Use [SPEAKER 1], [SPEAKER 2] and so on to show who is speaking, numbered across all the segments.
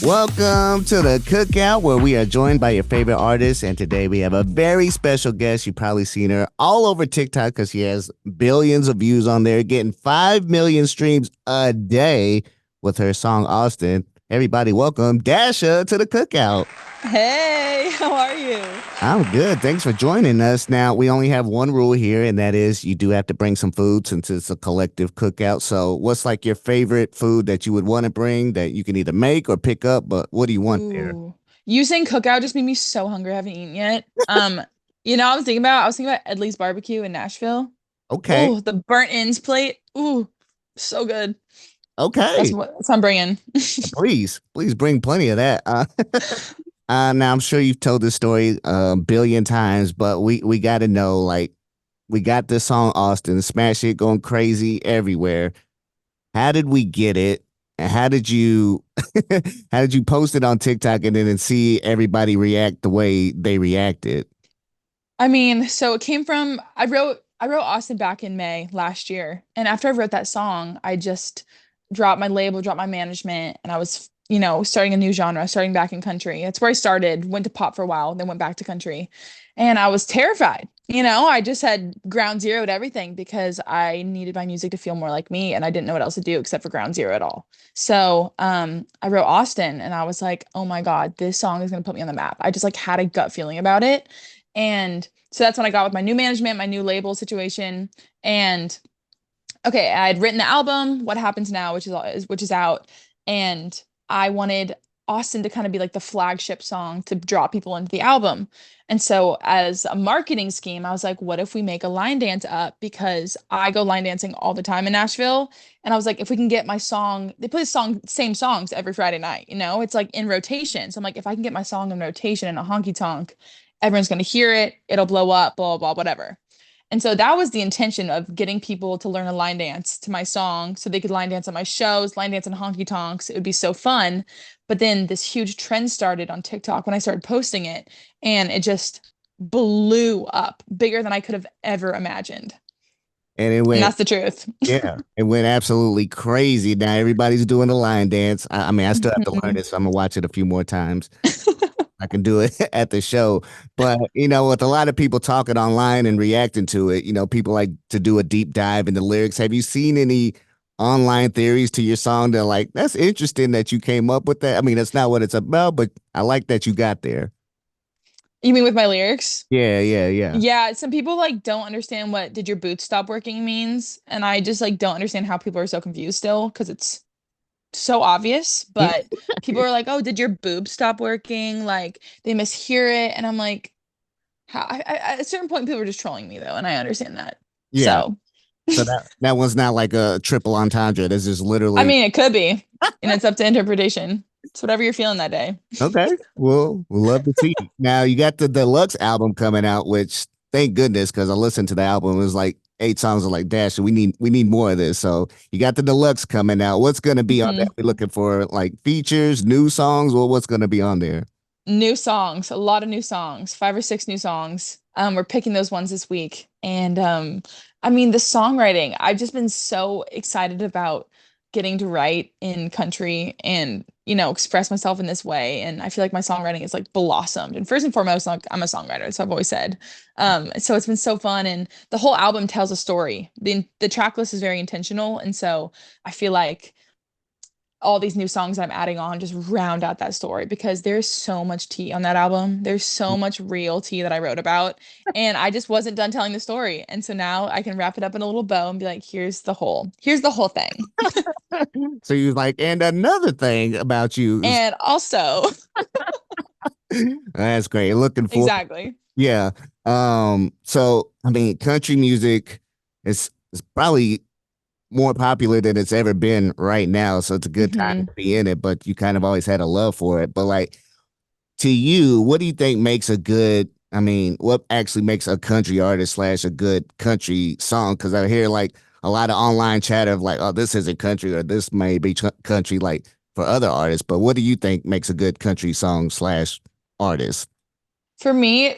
[SPEAKER 1] Welcome to the Cookout, where we are joined by your favorite artists. And today we have a very special guest. You've probably seen her all over TikTok because she has billions of views on there, getting 5 million streams a day with her song Austin. Everybody, welcome Dasha to the Cookout.
[SPEAKER 2] Hey, how are you?
[SPEAKER 1] I'm good. Thanks for joining us. Now, we only have one rule here, and that is you do have to bring some food since it's a collective cookout. So, what's like your favorite food that you would want to bring that you can either make or pick up? But what do you want there?
[SPEAKER 2] Ooh, you saying cookout just made me so hungry. I haven't eaten yet. I was thinking about Edley's barbecue in Nashville.
[SPEAKER 1] Okay.
[SPEAKER 2] Oh, the burnt ends plate. Ooh, so good. That's
[SPEAKER 1] Okay.
[SPEAKER 2] what I'm bringing.
[SPEAKER 1] Please bring plenty of that. Now, I'm sure you've told this story a billion times, but we got to know like, we got this song Austin, smash it going crazy everywhere. How did we get it? And how did you how did you post it on TikTok and then see everybody react the way they reacted?
[SPEAKER 2] I mean, so it came from I wrote Austin back in May last year. And after I wrote that song, I just dropped my label, dropped my management, and I was, starting a new genre, starting back in country. That's where I started, went to pop for a while, then went back to country. And I was terrified. I just had ground zero to everything because I needed my music to feel more like me and I didn't know what else to do except for ground zero at all. So, I wrote Austin and I was like, "Oh my God, this song is going to put me on the map." I just like had a gut feeling about it. And so that's when I got with my new management, my new label situation. And okay, I had written the album, What Happens Now, which is out, and I wanted Austin to kind of be like the flagship song to draw people into the album. And so as a marketing scheme, I was like, what if we make a line dance up? Because I go line dancing all the time in Nashville. And I was like, if we can get my song, they play same songs every Friday night, it's like in rotation. So I'm like, if I can get my song in rotation in a honky tonk, everyone's gonna hear it, it'll blow up, blah, blah, blah, whatever. And so that was the intention of getting people to learn a line dance to my song so they could line dance at my shows, line dance in honky tonks. It would be so fun. But then this huge trend started on TikTok when I started posting it, and it just blew up bigger than I could have ever imagined.
[SPEAKER 1] And it
[SPEAKER 2] And
[SPEAKER 1] went,
[SPEAKER 2] that's the truth.
[SPEAKER 1] yeah, it went absolutely crazy. Now everybody's doing the line dance. I mean, I still have to learn
[SPEAKER 2] Mhm.
[SPEAKER 1] it, so I'm gonna watch it a few more times. I can do it at the show. But, with a lot of people talking online and reacting to it, people like to do a deep dive into lyrics. Have you seen any online theories to your song that are like, that's interesting that you came up with that? I mean, that's not what it's about, but I like that you got there.
[SPEAKER 2] You mean with my lyrics?
[SPEAKER 1] Yeah, yeah, yeah.
[SPEAKER 2] Yeah, some people like don't understand what "did your boots stop working" means, and I just like don't understand how people are so confused still because it's so obvious, but people are like, "Oh, did your boobs stop working?" Like they mishear it, and I'm like, how? At a certain point, people are just trolling me though, and I understand that.
[SPEAKER 1] Yeah.
[SPEAKER 2] So,
[SPEAKER 1] So that one's not like a triple entendre. This is
[SPEAKER 2] I
[SPEAKER 1] literally
[SPEAKER 2] mean, it could be, and it's up to interpretation. It's whatever you're feeling that day.
[SPEAKER 1] okay. Well, we'll love to see. Now you got the deluxe album coming out, which thank goodness, because I listened to the album. It was like 8 songs. Of like, Dash, we need more of this. So you got the deluxe coming out. What's gonna be on that?
[SPEAKER 2] Mhm.
[SPEAKER 1] We're looking for like features, new songs, or what's gonna be on there?
[SPEAKER 2] New songs, a lot of new songs, 5 or 6 new songs. We're picking those ones this week. And I mean, the songwriting, I've just been so excited about getting to write in country and, express myself in this way. And I feel like my songwriting is like blossomed. And first and foremost, like I'm a songwriter, so I've always said. So it's been so fun. And the whole album tells a story. The track list is very intentional. And so I feel like all these new songs that I'm adding on just round out that story because there's so much tea on that album. There's so much real tea that I wrote about, and I just wasn't done telling the story. And so now I can wrap it up in a little bow and be like, here's the whole thing.
[SPEAKER 1] So you like, and another thing about you is
[SPEAKER 2] And also,
[SPEAKER 1] that's great. Looking for
[SPEAKER 2] exactly.
[SPEAKER 1] yeah. So I mean, country music is probably more popular than it's ever been right now. So it's a good time
[SPEAKER 2] hmm
[SPEAKER 1] to be in it, but you kind of always had a love for it. But like to you, what do you think makes a good, I mean, what actually makes a country artist slash a good country song? Because I hear like a lot of online chatter of like, oh, this isn't country or this may be country like for other artists. But what do you think makes a good country song slash artist?
[SPEAKER 2] For me,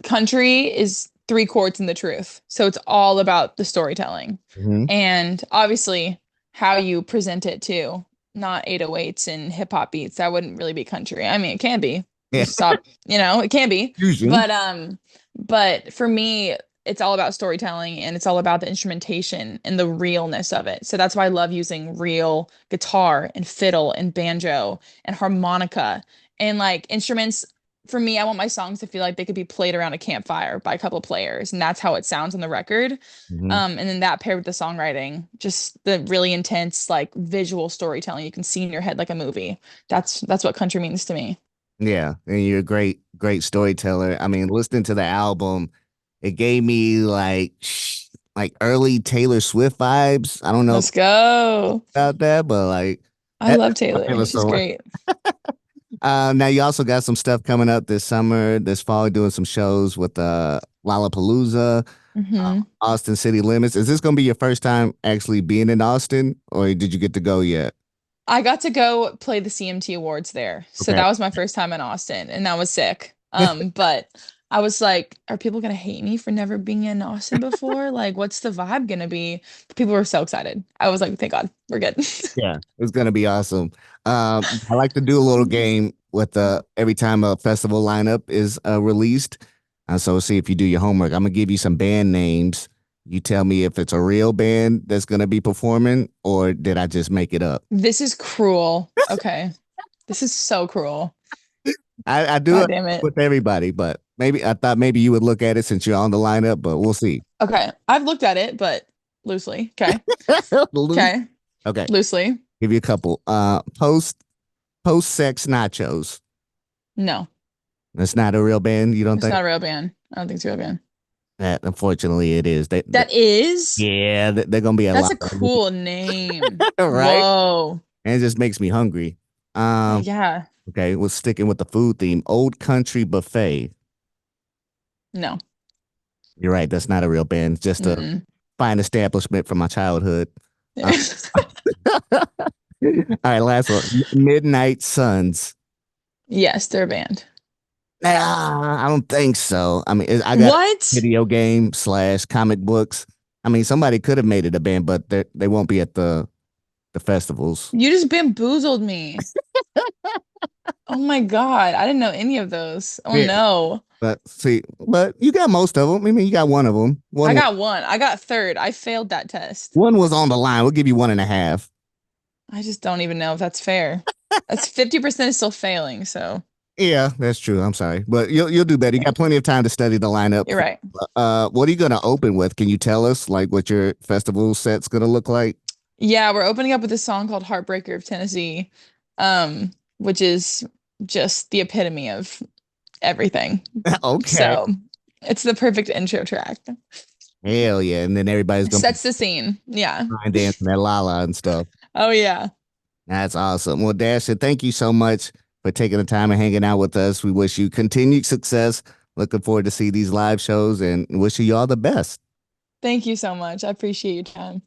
[SPEAKER 2] country is three chords and the truth. So it's all about the storytelling
[SPEAKER 1] Hmm.
[SPEAKER 2] and obviously how you present it too. not 808s and hip hop beats. That wouldn't really be country. I mean, it can be. You
[SPEAKER 1] Yeah,
[SPEAKER 2] stop, it can be.
[SPEAKER 1] fusion.
[SPEAKER 2] But for me, it's all about storytelling and it's all about the instrumentation and the realness of it. So that's why I love using real guitar and fiddle and banjo and harmonica and like instruments. For me, I want my songs to feel like they could be played around a campfire by a couple players, and that's how it sounds on the record.
[SPEAKER 1] Hmm.
[SPEAKER 2] And then that paired with the songwriting, just the really intense, like visual storytelling you can see in your head like a movie. That's what country means to me.
[SPEAKER 1] Yeah, and you're a great storyteller. I mean, listening to the album, it gave me like early Taylor Swift vibes. I don't know
[SPEAKER 2] Let's go.
[SPEAKER 1] about that, but like
[SPEAKER 2] I
[SPEAKER 1] that's
[SPEAKER 2] love
[SPEAKER 1] my
[SPEAKER 2] Taylor.
[SPEAKER 1] favorite
[SPEAKER 2] She's
[SPEAKER 1] song.
[SPEAKER 2] great.
[SPEAKER 1] Now you also got some stuff coming up this summer, this fall, doing some shows with Lollapalooza,
[SPEAKER 2] Hmm.
[SPEAKER 1] Austin City Limits. Is this gonna be your first time actually being in Austin, or did you get to go yet?
[SPEAKER 2] I got to go play the CMT Awards there. So
[SPEAKER 1] Okay.
[SPEAKER 2] that was my first time in Austin and that was sick. But I was like, are people gonna hate me for never being in Austin before? Like, what's the vibe gonna be? People were so excited. I was like, thank God, we're good.
[SPEAKER 1] Yeah, it's gonna be awesome. I like to do a little game with every time a festival lineup is released. So see if you do your homework. I'm gonna give you some band names. You tell me if it's a real band that's gonna be performing or did I just make it up?
[SPEAKER 2] This is cruel. Okay. This is so cruel.
[SPEAKER 1] I do
[SPEAKER 2] God
[SPEAKER 1] it
[SPEAKER 2] damn it.
[SPEAKER 1] with everybody, but maybe I thought maybe you would look at it since you're on the lineup, but we'll see.
[SPEAKER 2] Okay. I've looked at it, but loosely. Okay.
[SPEAKER 1] Loose.
[SPEAKER 2] Okay.
[SPEAKER 1] Okay,
[SPEAKER 2] Loosely.
[SPEAKER 1] give you a couple. Post sex nachos.
[SPEAKER 2] No,
[SPEAKER 1] That's not a real band. You don't
[SPEAKER 2] it's
[SPEAKER 1] think?
[SPEAKER 2] not a real band. I don't think it's a real band.
[SPEAKER 1] That unfortunately it is.
[SPEAKER 2] That is?
[SPEAKER 1] Yeah, they're gonna be a
[SPEAKER 2] That's
[SPEAKER 1] lot
[SPEAKER 2] a cool name.
[SPEAKER 1] right?
[SPEAKER 2] Whoa.
[SPEAKER 1] And it just makes me hungry. Um,
[SPEAKER 2] Yeah.
[SPEAKER 1] okay, we're sticking with the food theme. Old Country Buffet.
[SPEAKER 2] No.
[SPEAKER 1] You're right, that's not a real band. It's just a
[SPEAKER 2] Mm-mm.
[SPEAKER 1] fine establishment from my childhood. Uh, all right, last one. Midnight Suns.
[SPEAKER 2] Yes, they're a band.
[SPEAKER 1] I don't think so. I mean, I got
[SPEAKER 2] What?
[SPEAKER 1] video game slash comic books. I mean, somebody could have made it a band, but they won't be at the festivals.
[SPEAKER 2] You just bamboozled me. Oh my God. I didn't know any of those. Oh
[SPEAKER 1] Yeah.
[SPEAKER 2] no.
[SPEAKER 1] But you got most of them. I mean, you got one of them.
[SPEAKER 2] I got one. I got third. I failed that test.
[SPEAKER 1] One was on the line. We'll give you one and a half.
[SPEAKER 2] I just don't even know if that's fair. That's 50% is still failing, so
[SPEAKER 1] Yeah, that's true. I'm sorry, but you'll do better. You got plenty of time to study the lineup.
[SPEAKER 2] you're right.
[SPEAKER 1] What are you gonna open with? Can you tell us like what your festival set's gonna look like?
[SPEAKER 2] Yeah, we're opening up with a song called Heartbreaker of Tennessee, which is just the epitome of everything.
[SPEAKER 1] Okay.
[SPEAKER 2] So it's the perfect intro track.
[SPEAKER 1] Hell yeah! And then everybody's gonna be
[SPEAKER 2] Sets the scene. Yeah.
[SPEAKER 1] line dancing at Lala and stuff.
[SPEAKER 2] Oh yeah.
[SPEAKER 1] That's awesome. Well, Dasha, thank you so much for taking the time and hanging out with us. We wish you continued success. Looking forward to see these live shows and wishing you all the best.
[SPEAKER 2] Thank you so much. I appreciate your time.